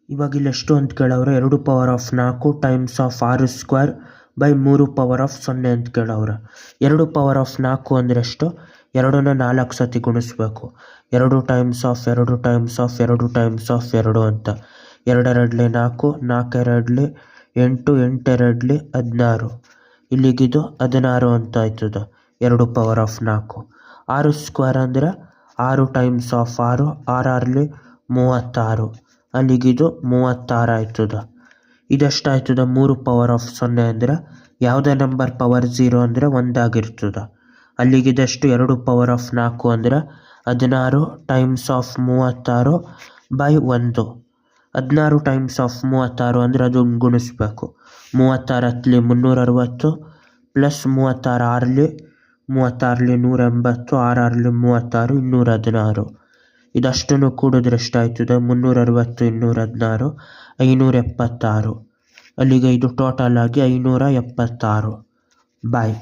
ಇವಾಗ ಇಲ್ಲಿ ಎಷ್ಟು ಅಂತ ಕೇಳವ್ರೆ, 2⁴ ಟೈಮ್ಸ್ ಆಫ್ 6² ಬೈ 3⁴ ಅಂತ ಕೇಳವ್ರೆ. 2⁴ ಅಂದರೆ ಎಷ್ಟು? 2ನ 4 ಸತಿ ಗುಣಿಸ್ಬೇಕು. 2 times of 2 times of 2 times of 2 ಅಂತ. 2 2 4, 4 2 8, 8 2 16. ಇಲ್ಲಿಗಿದು 16 ಅಂತ ಆಯ್ತದ 2⁴. 6² ಅಂದರೆ 6 ಟೈಮ್ಸ್ ಆಫ್ 6, 6 36. ಅಲ್ಲಿಗಿದು 36 ಆಯ್ತದ. ಇದೆಷ್ಟಾಯ್ತದ? 3⁴ ಅಂದರೆ ಯಾವುದೇ ನಂಬರ್ ಪವರ್ 0 ಅಂದರೆ 1 ಆಗಿರ್ತದ. ಅಲ್ಲಿಗಿದಷ್ಟು 2⁴ ಅಂದರೆ 16 times of 36 by 1. 16 times of 36 ಅಂದರೆ ಅದು ಗುಣಿಸ್ಬೇಕು. 36 × 360 ಪ್ಲಸ್ 36 36 180, 6 36, 216. ಇದಷ್ಟನ್ನು ಕೂಡಿದ್ರೆ ಎಷ್ಟಾಯ್ತದೆ? 360, 216, 576. ಅಲ್ಲಿಗೆ ಇದು ಟೋಟಲ್ ಆಗಿ 576. ಬಾಯ್.